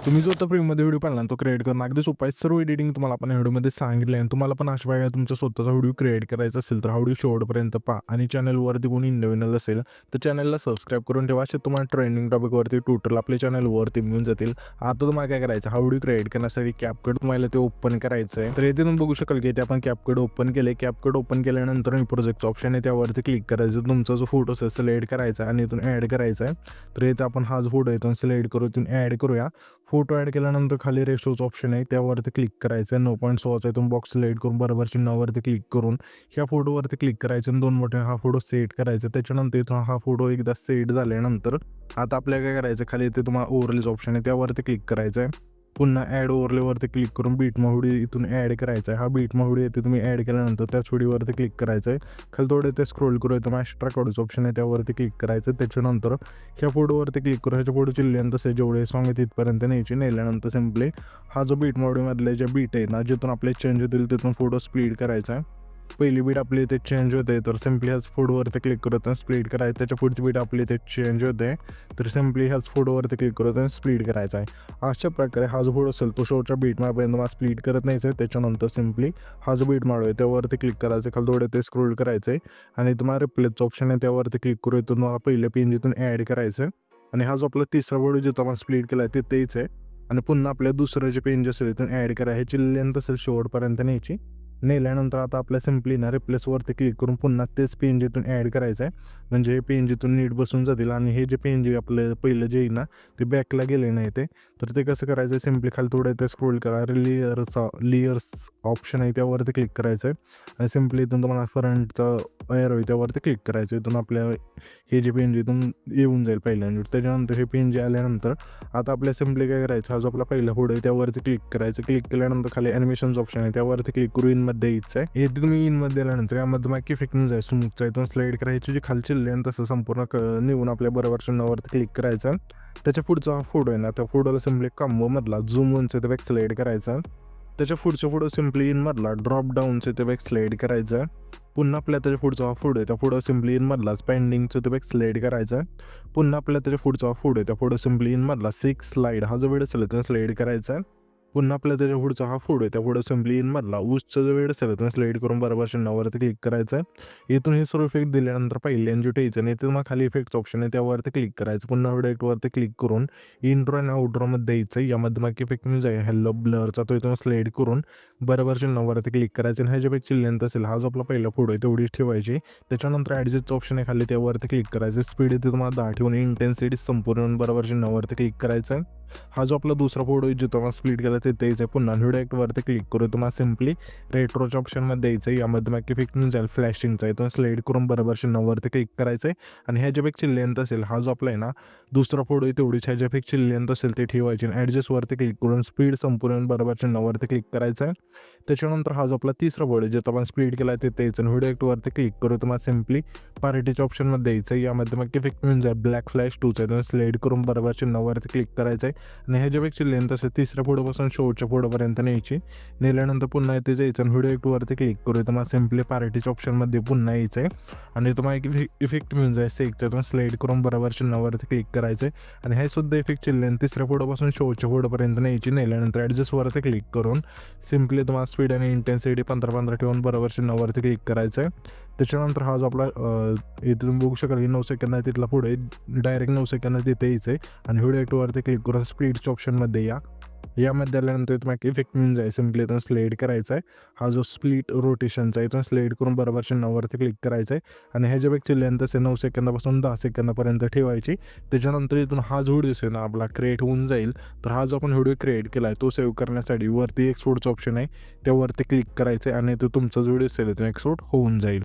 तुम्ही जो आता फ्रीमध्ये व्हिडिओ पाहिला तो क्रिएट करणं अगदी सोपं आहे. सर्व एडिटिंग तुम्हाला आपण व्हिडिओमध्ये सांगितलं आहे. तुम्हाला पण अशा वेळेला तुमचा स्वतःचा व्हिडिओ क्रिएट करायचा असेल तर हा व्हिडिओ शेवटपर्यंत पहा आणि चॅनलवरती कोणी नवीन असेल तर चॅनलला सबस्क्राईब करून ठेवा. असे तुम्हाला ट्रेंडिंग टॉपिकवरती ट्यूटोरियल आपल्या चॅनलवरती मिळून जातील. आता तुम्हाला काय करायचं, हा व्हिडिओ क्रिएट करण्यासाठी कॅपकट तुम्हाला ते ओपन करायचं आहे. तर येथे तुम्ही बघू शकाल की इथे आपण कॅपकट ओपन केले. कॅपकट ओपन केल्यानंतर मी प्रोजेक्टचं ऑप्शन आहे त्यावरती क्लिक करायचं. तुमचा जो फोटो असेल सिलेक्ट करायचा आणि इथून ॲड करायचा आहे. तर इथे आपण हा जो फोटो इथून सिलेक्ट करू, इथून ॲड करूया. फोटो ॲड केल्यानंतर खाली रेशोचं ऑप्शन आहे त्यावरती क्लिक करायचं आहे. 9.6चा इथून बॉक्स सिलेक्ट करून बरोबर चिन्हावरती क्लिक करून ह्या फोटोवरती क्लिक करायचं आणि 2 बटन हा फोटो सेट करायचा. त्याच्यानंतर इथून हा फोटो एकदा सेट झाल्यानंतर आता आपल्याला काय करायचं, खाली इथे तुम्हाला ओव्हरलेचं ऑप्शन आहे त्यावरती क्लिक करायचं आहे. पुन्हा ॲड ओव्हरलेवरती क्लिक करून बीटमा व्हिडिओ इथून ॲड करायचा आहे. हा बीटमा व्हिडिओ इथे तुम्ही ॲड केल्यानंतर त्याच व्हिडिओवरती क्लिक करायचं आहे. खाली थोडे ते स्क्रोल करू येतं एक्स्ट्रा काढूचं ऑप्शन आहे त्यावरती क्लिक करायचं. त्याच्यानंतर ह्या फोटोवरती क्लिक करून ह्याच्या फोटोची लेंथ असेल जेवढे सॉंग आहे तिथपर्यंत न्यायची. नेल्यानंतर सिम्पली हा जो बीट व्हिडिओमधले जे बीट आहे ना, जिथून आपले चेंज होतील तिथून फोटो स्प्लिट करायचा आहे. पहिली बीट आपली इथे चेंज होते तर सिम्पली ह्याच फोटोवरती क्लिक करत स्प्लिट करायचं. त्याच्या पुढची बीट आपली इथे चेंज होते तर सिम्पली ह्याच फोटोवरती क्लिक करत स्प्लिट करायचा आहे. अशा प्रकारे हा जो फोटो असेल तो शेवटच्या बीट मार्कपर्यंत मला स्प्लिट करत न्यायचं आहे. त्याच्यानंतर सिम्पली हा जो बीट मार्क आहे त्यावरती क्लिक करायचं. खाली थोडे ते स्क्रोल करायचं आहे आणि तुम्हाला रिप्लेसचं ऑप्शन आहे त्यावरती क्लिक करू. इथून मला पहिल्या पेन जिथून ॲड करायचं आहे आणि हा जो आपला तिसरा फोटो जिथं आपण स्प्लिट केला आहे तेच आहे. आणि पुन्हा आपल्या दुसरं जे पेन जे असेल इथून ॲड करा. ह्याची लेंथ असेल शेवटपर्यंत न्यायची. नेल्यानंतर आता आपल्या सिम्पली ना रिप्लेसवरती क्लिक करून पुन्हा तेच पेन जिथून ॲड करायचं आहे. म्हणजे हे पेन जिथून नीट बसून जातील आणि हे जे पेन जे आपलं पहिलं जे आहे ना ते बॅकला गेले नाही तर ते कसं करायचं आहे, सिम्पली खाली थोडं ते स्क्रोल करा. लेयर्स ऑप्शन आहे त्यावरती क्लिक करायचं आहे आणि सिम्पली इथून तुम्हाला फ्रंटचं एअर आहे त्यावरती क्लिक करायचं. इथून आपल्या हे जे पेन जिथून येऊन जाईल पहिल्यांदा. त्याच्यानंतर हे पेन जे आल्यानंतर आता आपल्या सिम्पली काय करायचं, हा जो आपला पहिला फोटो आहे त्यावरती क्लिक करायचं. क्लिक केल्यानंतर खाली ॲनिमेशनचं ऑप्शन आहे त्यावरती क्लिक करू. इनमध्ये यायचं आहे. हे तुम्ही इनमध्ये आल्यानंतर यामध्ये मग इफेक्ट जाईल स्मूथचा इथून स्लाईड करायची. जी खालची लेंथ असं संपूर्ण निघून आपल्या बरोबर चिन्हावरती क्लिक करायचं. त्याच्या पुढचा हा फोटो आहे ना त्या फोटोला सिम्पली कॉम्बोमधला झूम वनचं ते बॅक स्लाईड करायचा. त्याच्या पुढचा फोटो सिम्पली इनमधला ड्रॉप डाऊनचं ते बॅक स्लाईड करायचं. पुन्हा आपल्या त्याच्या पुढचा हा फोटो आहे त्या फोटो सिम्पली इनमधलाच पेंडिंगचं ते बॅक स्लाईड करायचं. पुन्हा आपल्या त्याच्या पुढचा फोटो आहे त्या फोटो सिम्पली इनमधला 6 स्लाईड हा जो वेळ असेल तर स्लाईड करायचा. पुन्हा आपल्या त्याच्या पुढचा हा फोटो आहे त्या फोटो सिम्पली इनमधला ऊसचा जो वेळ असेल तर स्लाईड करून बरोबर चिन्हावरती क्लिक करायचं आहे. इथून हे सर्व इफेक्ट दिल्यानंतर पहिल्या एन्जॉय यायचं आणि इथे मग खाली इफेक्टचं ऑप्शन आहे त्यावरती क्लिक करायचं. पुन्हा व्हिडिओवरती क्लिक करून इंट्रो आणि आउट्रोमध्ये द्यायचं. यामध्ये मग इफेक्ट मिळून जाईल हॅलो ब्लरचा, तो इथून स्लाईड करून बरोबर चिन्हावरती क्लिक करायचं आणि ह्याच्यापेक्षा लेंथ असेल हा जो आपला पहिला फोटो आहे तेवढीच ठेवायची. त्याच्यानंतर ॲडजस्टचं ऑप्शन आहे खाली त्यावरती क्लिक करायचं. स्पीड इथे तुम्हाला 10 ठेवून इंटेन्सिटी संपूर्ण बरोबर चिन्हावरती क्लिक करायचं. हा जो आपला दुसरा फोटो आहे जो तुम्हाला स्प्लिट केला ते द्यायचं आहे. पुन्हा व्हिडिओवरती क्लिक करू तुम्हाला सिम्पली रेट्रोच्या ऑप्शनमध्ये द्यायचं आहे. यामध्ये मग इफेक्ट मिळून जाईल फ्लॅशिंगचा, इथून स्लाईड करून बरोबर चिन्हावरती क्लिक करायचं आहे आणि ह्याच्यापेक्षा लेंथ असेल हा जो आपला आहे ना दुसरा फोटो आहे तेवढीच ह्याच्यापेक्षा लेंथ असेल ते ठेवायची. ॲडजस्टवरती क्लिक करून स्पीड संपूर्ण बरोबर चिन्हावरती क्लिक करायचं आहे. त्याच्यानंतर हा जो आपला तिसरा फोटो आहे जे आपण स्प्लिट केला ते द्यायचं आणि व्हिडिओवरती क्लिक करू तुम्हाला सिम्पली पार्टीच्या ऑप्शनमध्ये द्यायचं आहे. यामध्ये मग इफेक्ट मिळून जाईल ब्लॅक फ्लॅश 2चा, इथून स्लाईड करून बरोबर चिन्हावरती क्लिक करायचं आहे आणि ह्याच्यापेक्षा लेंथ असेल तिसऱ्या फोटोपासून शेवटच्या फोटोपर्यंत न्यायची. नेल्यानंतर पुन्हा इथे जायचं आणि व्हिडिओवरती क्लिक करू तुम्हाला सिम्पली पार्टीच्या ऑप्शनमध्ये पुन्हा यायचं आहे आणि तुम्हाला एक इफेक्ट मिळून जाईल सेकचा, इथून स्लाईड करून बरोबर चिन्हावरती क्लिक करायचं आहे आणि हे सुद्धा इफेक्टची लेंथ तिसऱ्या फोटोपासून शेवटच्या फोटोपर्यंत न्यायची. नेल्यानंतर ॲडजस्टवरती क्लिक करून सिम्पली तुम्हाला स्पीड आणि इंटेन्सिटी 15-15 ठेवून बरोबर चिन्हावरती क्लिक करायचं आहे. त्याच्यानंतर हा जो आपला इथे तुम्ही बघू शकाल की 9 सेकंद आहे तिथला पुढे डायरेक्ट 9 सेकंद तिथे यायचं आहे आणि व्हिडिओवरती क्लिक करून स्पीडच्या ऑप्शनमध्ये यामध्ये आल्यानंतर तुम्हाला इफेक्ट मिळून जाईल. सिम्पली इथून स्लाईड करायचा आहे. हा जो स्प्लिट रोटेशनचा आहे इथून स्लाईड करून बरोबर चिन्हावरती क्लिक करायचं आहे आणि ह्याच्यापेक्षा लेंथ असेल 9 सेकंदापासून 10 सेकंदापर्यंत ठेवायची. त्याच्यानंतर इथून हा जो व्हिडिओ असेल ना आपला क्रिएट होऊन जाईल. तर हा जो आपण व्हिडिओ क्रिएट केला आहे तो सेव्ह करण्यासाठी वरती एक्सपोर्टचं ऑप्शन आहे त्यावरती क्लिक करायचं आहे आणि तो तुमचा जो व्हिडिओ असेल तो एक्सपोर्ट होऊन जाईल.